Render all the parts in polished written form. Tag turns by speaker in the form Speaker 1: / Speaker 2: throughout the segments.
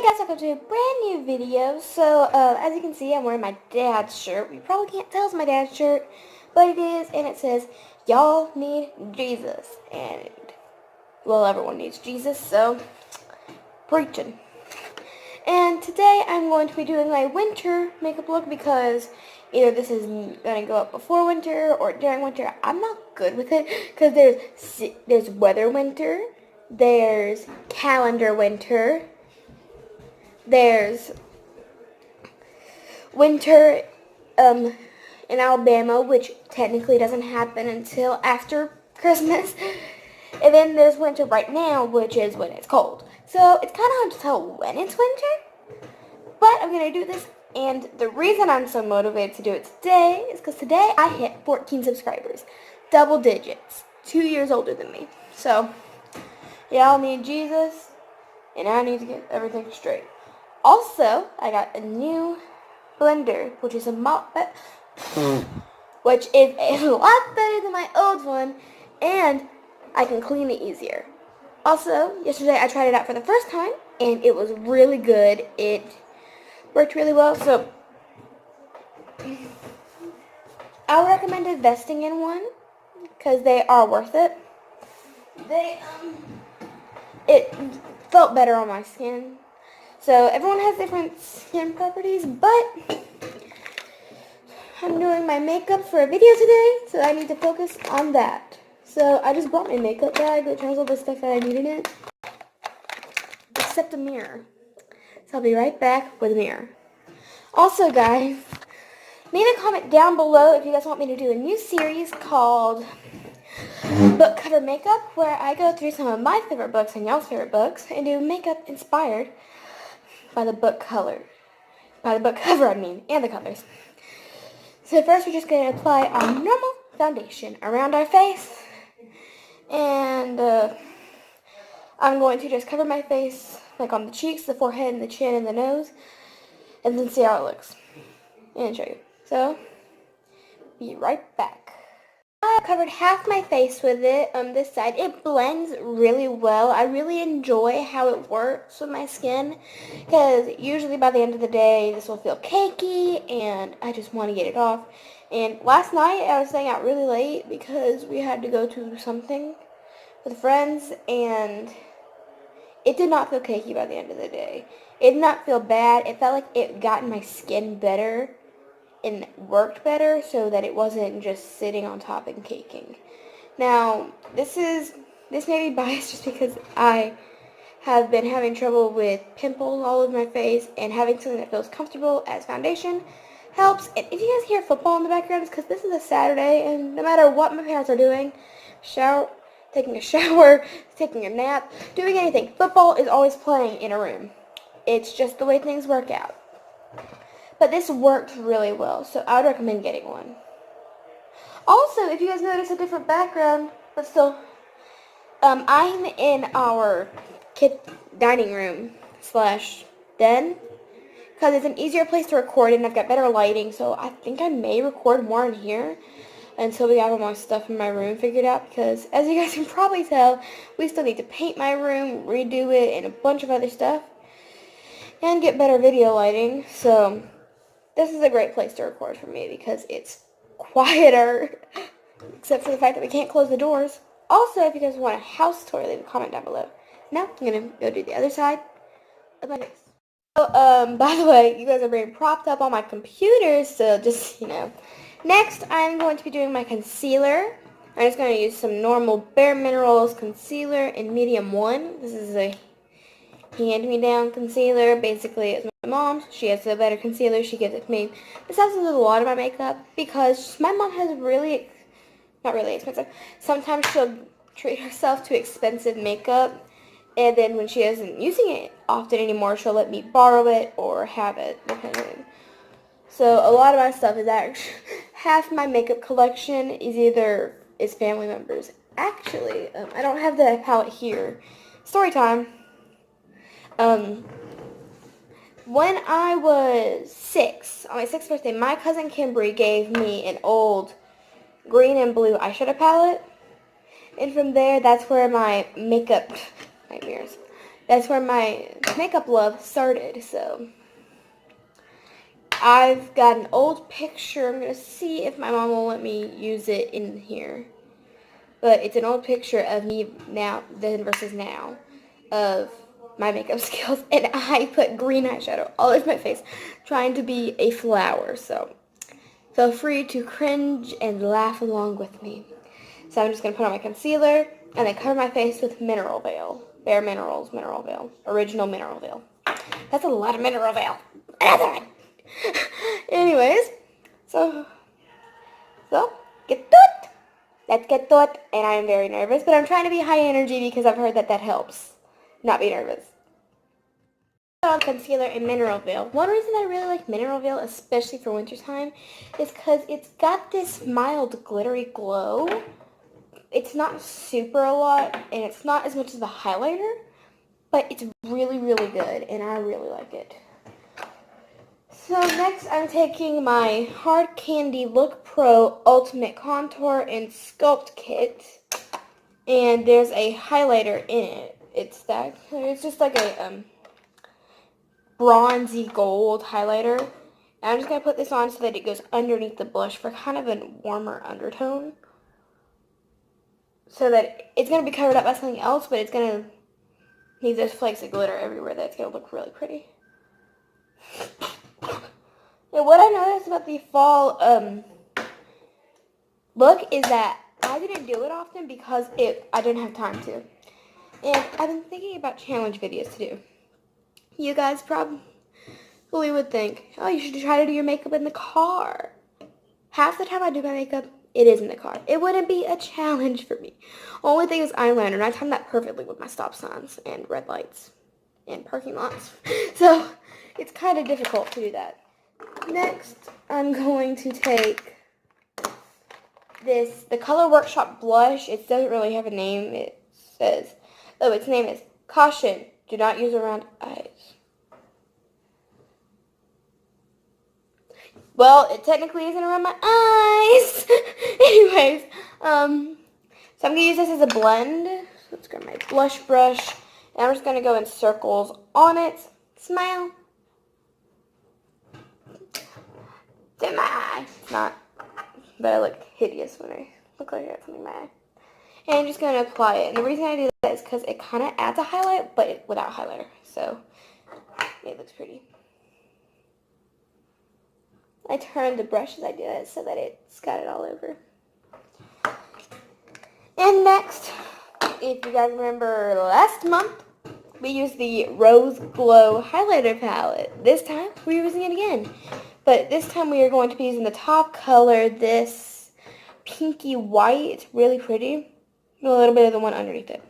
Speaker 1: Hey guys, welcome to a brand new video. So, as you can see, I'm wearing my dad's shirt. You probably can't tell it's my dad's shirt, but it is, and it says, "Y'all need Jesus." And, well, everyone needs Jesus, so, preaching. And today, I'm going to be doing my winter makeup look because either this is going to go up before winter or during winter. I'm not good with it because there's weather winter, there's calendar winter, there's winter in Alabama, which technically doesn't happen until after Christmas. And then there's winter right now, which is when it's cold. So it's kind of hard to tell when it's winter. But I'm going to do this. And the reason I'm so motivated to do it today is because today I hit 14 subscribers. Double digits. 2 years older than me. So y'all need Jesus. And I need to get everything straight. Also, I got a new blender, which is a which is a lot better than my old one, and I can clean it easier. Also, yesterday I tried it out for the first time, and it was really good. It worked really well, so I would recommend investing in one, because they are worth it. It felt better on my skin. So everyone has different skin properties, but I'm doing my makeup for a video today, so I need to focus on that. So I just brought my makeup bag, which has all the stuff that I need in it, except a mirror. So I'll be right back with a mirror. Also, guys, leave a comment down below if you guys want me to do a new series called Book Cover Makeup, where I go through some of my favorite books and y'all's favorite books and do makeup inspired by the book cover, and the colors. So first we're just going to apply our normal foundation around our face, and I'm going to just cover my face, like on the cheeks, the forehead, and the chin, and the nose, and then see how it looks, and show you. So, be right back. I covered half my face with it on this side. It blends really well. I really enjoy how it works with my skin, because usually by the end of the day this will feel cakey and I just want to get it off. And last night I was staying out really late because we had to go to something with friends, and it did not feel cakey by the end of the day. It did not feel bad. It felt like it got in my skin better and worked better, so that it wasn't just sitting on top and caking. Now, this may be biased just because I have been having trouble with pimples all over my face, and having something that feels comfortable as foundation helps. And if you guys hear football in the background, it's because this is a Saturday, and no matter what my parents are doing, taking a shower, taking a nap, doing anything, football is always playing in a room. It's just the way things work out. But this worked really well, so I would recommend getting one. Also, if you guys notice a different background, but still, I'm in our dining room / den, because it's an easier place to record, and I've got better lighting, so I think I may record more in here until we have all my stuff in my room figured out, because as you guys can probably tell, we still need to paint my room, redo it, and a bunch of other stuff, and get better video lighting. So this is a great place to record for me because it's quieter, except for the fact that we can't close the doors. Also, if you guys want a house tour, leave a comment down below. Now, I'm going to go do the other side of my face. So, by the way, you guys are being propped up on my computer, so just, Next, I'm going to be doing my concealer. I'm just going to use some normal Bareminerals concealer in medium 1. This is a hand-me-down concealer. Basically, it's my mom's. She has a better concealer. She gives it to me. This helps with a lot of my makeup because my mom has not really expensive. Sometimes she'll treat herself to expensive makeup, and then when she isn't using it often anymore, she'll let me borrow it or have it, depending. So a lot of my stuff is actually, half my makeup collection is family members. Actually, I don't have the palette here. Story time. When I was 6, on my 6th birthday, my cousin Kimberly gave me an old green and blue eyeshadow palette. And from there, that's where my makeup, that's where my makeup love started. So I've got an old picture. I'm going to see if my mom will let me use it in here. But it's an old picture of me now, then versus now, of my makeup skills. And I put green eyeshadow all over my face, trying to be a flower. So feel free to cringe and laugh along with me. So I'm just going to put on my concealer and then cover my face with Mineral Veil. Bareminerals Mineral Veil. Original Mineral Veil. That's a lot of Mineral Veil. Anyways, so get to it. Let's get to it. And I'm very nervous, but I'm trying to be high energy because I've heard that helps. Not be nervous. Concealer and Mineral Veil. One reason I really like Mineral Veil, especially for wintertime, is because it's got this mild glittery glow. It's not super a lot, and it's not as much as the highlighter, but it's really, really good, and I really like it. So next I'm taking my Hard Candy Look Pro Ultimate Contour and Sculpt Kit, and there's a highlighter in it. It's just like a bronzy gold highlighter. And I'm just going to put this on so that it goes underneath the blush for kind of a warmer undertone. So that it's going to be covered up by something else, but it's going to need those flakes of glitter everywhere. That's going to look really pretty. Now, what I noticed about the fall look is that I didn't do it often because I didn't have time to. And I've been thinking about challenge videos to do. You guys probably would think, oh, you should try to do your makeup in the car. Half the time I do my makeup, it is in the car. It wouldn't be a challenge for me. Only thing is eyeliner, and I time that perfectly with my stop signs and red lights and parking lots. So it's kind of difficult to do that. Next, I'm going to take the Color Workshop blush. It doesn't really have a name. It says, its name is Caution, do not use around eyes. Well, it technically isn't around my eyes. Anyways, so I'm going to use this as a blend. So let's grab my blush brush, and I'm just going to go in circles on it. Smile. It's in my eye. It's not, but I look hideous when I look like I got something in my eye. And I'm just going to apply it. And the reason I do that is because it kind of adds a highlight, but without highlighter. So it looks pretty. I turn the brush as I do it so that it's got it all over. And next, if you guys remember last month, we used the Rose Glow highlighter palette. This time, we're using it again. But this time we are going to be using the top color, this pinky white. It's really pretty. A little bit of the one underneath it.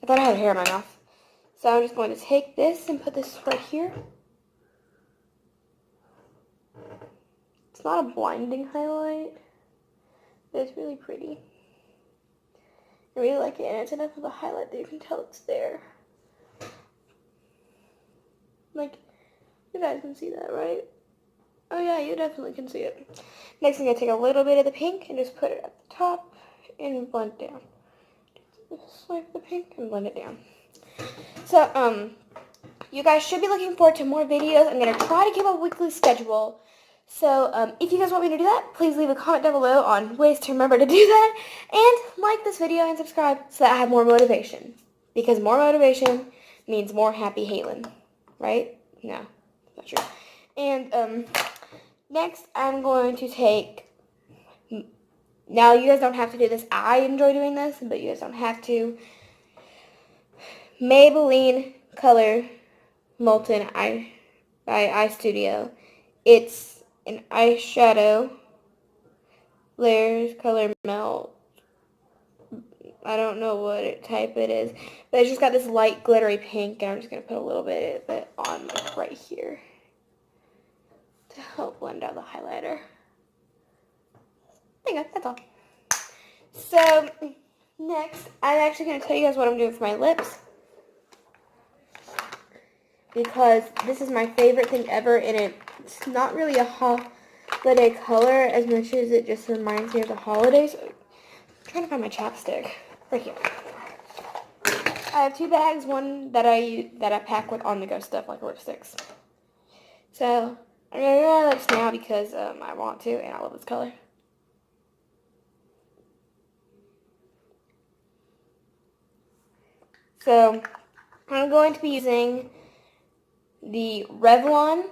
Speaker 1: I thought I had hair in my mouth. So I'm just going to take this and put this right here. It's not a blinding highlight, but it's really pretty. I really like it, and it's enough of a highlight that you can tell it's there. Like, you guys can see that, right? Oh yeah, you definitely can see it. Next, I'm going to take a little bit of the pink and just put it at the top and blend it down. Just swipe the pink and blend it down. So, you guys should be looking forward to more videos. I'm going to try to keep a weekly schedule. So, if you guys want me to do that, please leave a comment down below on ways to remember to do that. And like this video and subscribe so that I have more motivation. Because more motivation means more happy Halen. Right? No, not true. And, next I'm going to take, now you guys don't have to do this. I enjoy doing this, but you guys don't have to. Maybelline Color Molten by Eye Studio. It's an eyeshadow, layers, color melt. I don't know what type it is, but it's just got this light glittery pink, and I'm just going to put a little bit of it on like right here to help blend out the highlighter. There you go, that's all. So, next, I'm actually going to tell you guys what I'm doing for my lips, because this is my favorite thing ever, and it's not really a holiday color as much as it just reminds me of the holidays. I'm trying to find my chapstick. Right here. I have 2 bags, one that I pack with on-the-go stuff like lipsticks. So I'm gonna do my lips now because I want to, and I love this color. So I'm going to be using the Revlon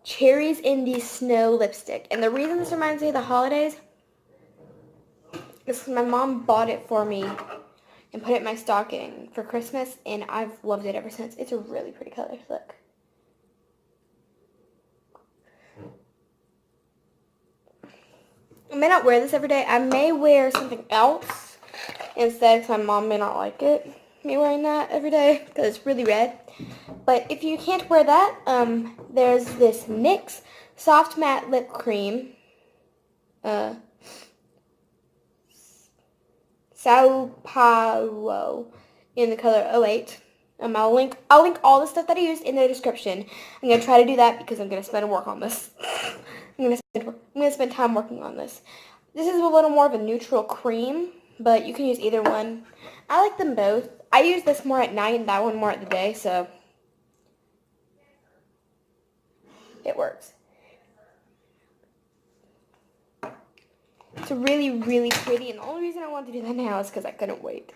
Speaker 1: Cherries in the Snow lipstick. And the reason this reminds me of the holidays is because my mom bought it for me and put it in my stocking for Christmas, and I've loved it ever since. It's a really pretty color. Look. I may not wear this every day. I may wear something else instead because my mom may not like it, me wearing that every day because it's really red. But if you can't wear that, there's this NYX Soft Matte Lip Cream. Sao Paulo in the color 08. I'll link all the stuff that I used in the description. I'm gonna try to do that because I'm gonna spend work on this. I'm gonna spend time working on this. This is a little more of a neutral cream, but you can use either one. I like them both. I use this more at night and that one more at the day, so it works. It's really, really pretty, and the only reason I wanted to do that now is because I couldn't wait.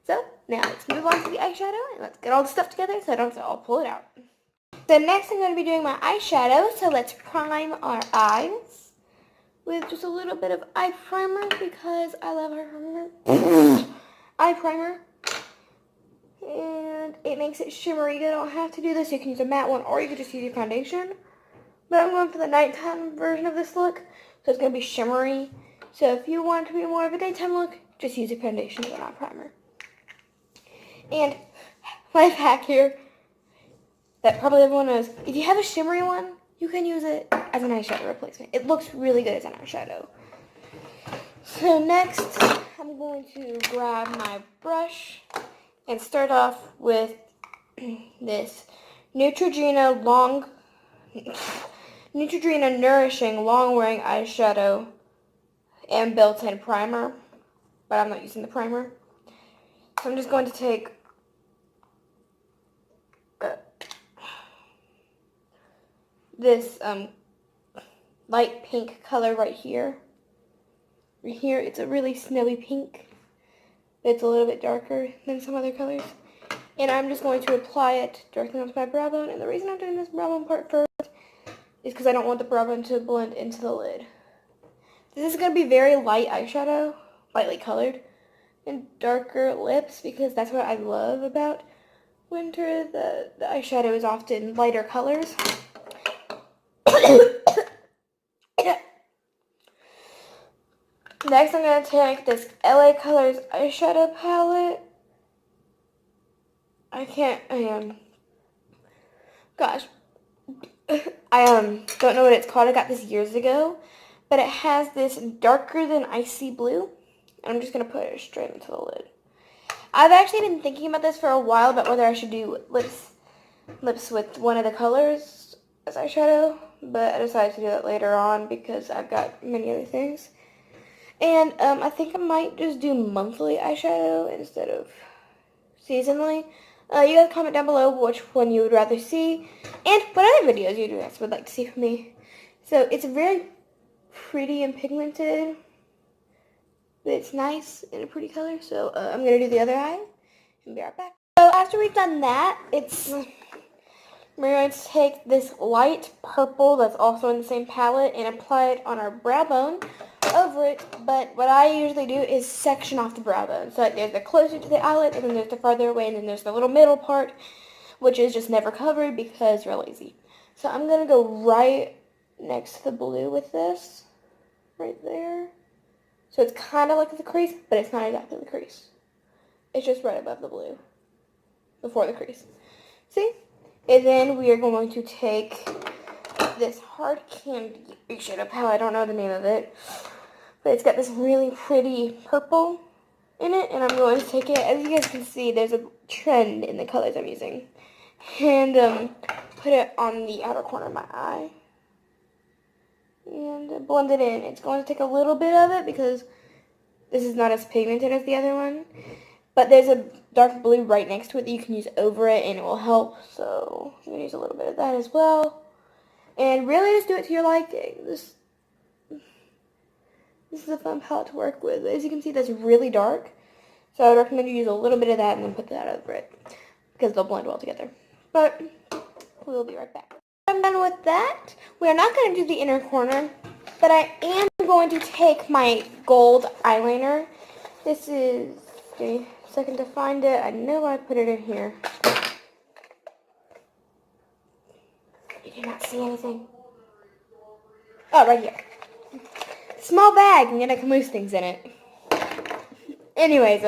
Speaker 1: So, now let's move on to the eyeshadow, and let's get all the stuff together so I don't have to all pull it out. So next I'm going to be doing my eyeshadow, so let's prime our eyes with just a little bit of eye primer because I love her eye primer. And it makes it shimmery. You don't have to do this. You can use a matte one or you can just use your foundation. But I'm going for the nighttime version of this look, so it's going to be shimmery. So if you want it to be more of a daytime look, just use a foundation but not primer. And life hack here that probably everyone knows, if you have a shimmery one, you can use it as an eyeshadow replacement. It looks really good as an eyeshadow. So next, I'm going to grab my brush and start off with this Neutrogena Nourishing Long Wearing Eyeshadow and built-in primer, but I'm not using the primer. So I'm just going to take this light pink color right here. Right here, it's a really snowy pink. It's a little bit darker than some other colors. And I'm just going to apply it directly onto my brow bone. And the reason I'm doing this brow bone part first is because I don't want the brow bone to blend into the lid. This is going to be very light eyeshadow, lightly colored, and darker lips because that's what I love about winter. The eyeshadow is often lighter colors. Next, I'm going to take this LA Colors eyeshadow palette. Gosh. I don't know what it's called. I got this years ago. But it has this darker than icy blue. And I'm just going to put it straight into the lid. I've actually been thinking about this for a while about whether I should do lips with one of the colors as eyeshadow. But I decided to do that later on because I've got many other things. And I think I might just do monthly eyeshadow instead of seasonally. You guys comment down below which one you would rather see and what other videos you guys would like to see from me. So it's very pretty and pigmented, but it's nice and a pretty color. So I'm going to do the other eye and be right back. So after we've done that, we're going to take this light purple that's also in the same palette and apply it on our brow bone over it. But what I usually do is section off the brow bone. So there's the closer to the eyelid, and then there's the farther away, and then there's the little middle part, which is just never covered because you're lazy. So I'm going to go right next to the blue with this, right there. So it's kind of like the crease, but it's not exactly the crease. It's just right above the blue, before the crease. See? And then we are going to take this hard candy eyeshadow palette. I don't know the name of it, but it's got this really pretty purple in it. And I'm going to take it. As you guys can see, there's a trend in the colors I'm using. And put it on the outer corner of my eye. And blend it in. It's going to take a little bit of it because this is not as pigmented as the other one. But there's a dark blue right next to it that you can use over it, and it will help. So I'm going to use a little bit of that as well. And really just do it to your liking. This is a fun palette to work with. As you can see, that's really dark. So I would recommend you use a little bit of that and then put that over it, because they'll blend well together. But we'll be right back. I'm done with that. We are not going to do the inner corner, but I am going to take my gold eyeliner. This is, give me a second to find it. I know I put it in here. You do not see anything. Oh, right here. Small bag, and yet I can lose things in it. Anyways,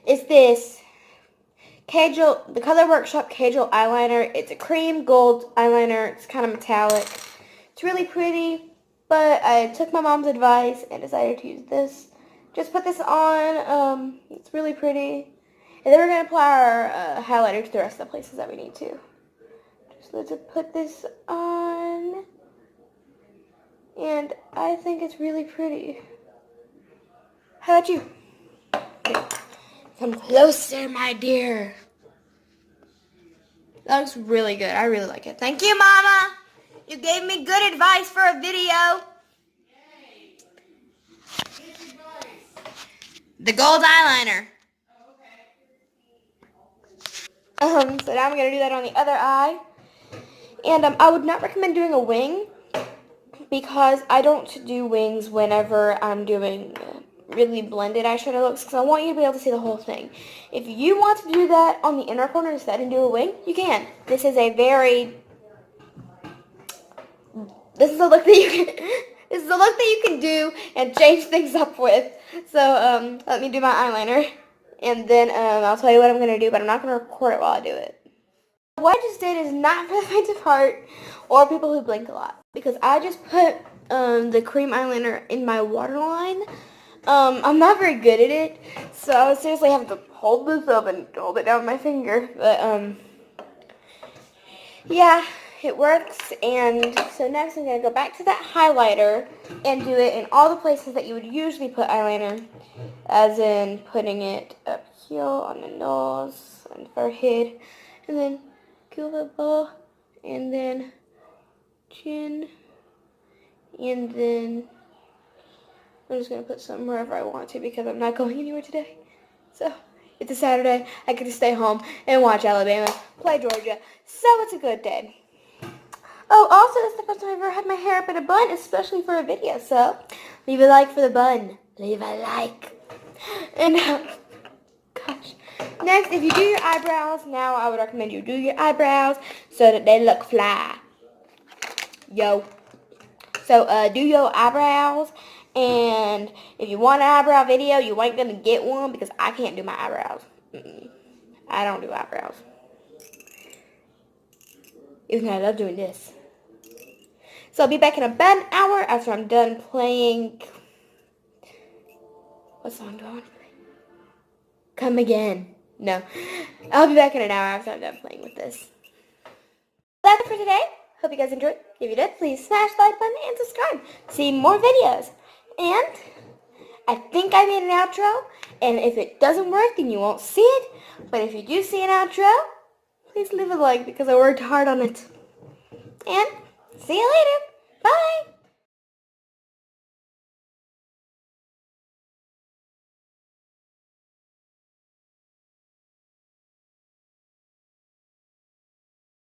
Speaker 1: it's this Kajal, the Color Workshop Kajal eyeliner. It's a cream gold eyeliner. It's kind of metallic. It's really pretty, but I took my mom's advice and decided to use this. Just put this on. It's really pretty. And then we're going to apply our highlighter to the rest of the places that we need to. Just let's put this on. And I think it's really pretty. How about you? Okay. Come closer, my dear. That looks really good. I really like it. Thank you, Mama. You gave me good advice for a video. The gold eyeliner. So now I'm going to do that on the other eye. And I would not recommend doing a wing, because I don't do wings whenever I'm doing really blended eyeshadow looks, because I want you to be able to see the whole thing. If you want to do that on the inner corner instead and do a wing, you can. This is a this is a look that you can do and change things up with. So let me do my eyeliner, and then I'll tell you what I'm going to do, but I'm not going to record it while I do it. What I just did is not for the faint of heart or people who blink a lot, because I just put the cream eyeliner in my waterline. I'm not very good at it, so I would seriously have to hold this up and hold it down with my finger. But yeah, it works. And so next I'm going to go back to that highlighter and do it in all the places that you would usually put eyeliner, as in putting it up here on the nose and forehead, and then cupid's, and then chin, and then I'm just going to put some wherever I want to, because I'm not going anywhere today. So it's a Saturday. I get to stay home and watch Alabama play Georgia. So it's a good day. Oh, also, this is the first time I've ever had my hair up in a bun, especially for a video. So leave a like for the bun. Leave a like. And gosh. Next, if you do your eyebrows, now I would recommend you do your eyebrows so that they look fly. Yo. So do your eyebrows, and if you want an eyebrow video, you ain't gonna get one, because I can't do my eyebrows. I don't do eyebrows. Even though I love doing this. So I'll be back in about an hour after I'm done playing. What song do I want to play? Come Again. No. I'll be back in an hour after I'm done playing with this. That's it for today. Hope you guys enjoyed. If you did, please smash the like button and subscribe to see more videos. And I think I made an outro. And if it doesn't work, then you won't see it. But if you do see an outro, please leave a like, because I worked hard on it. And see you later. Bye.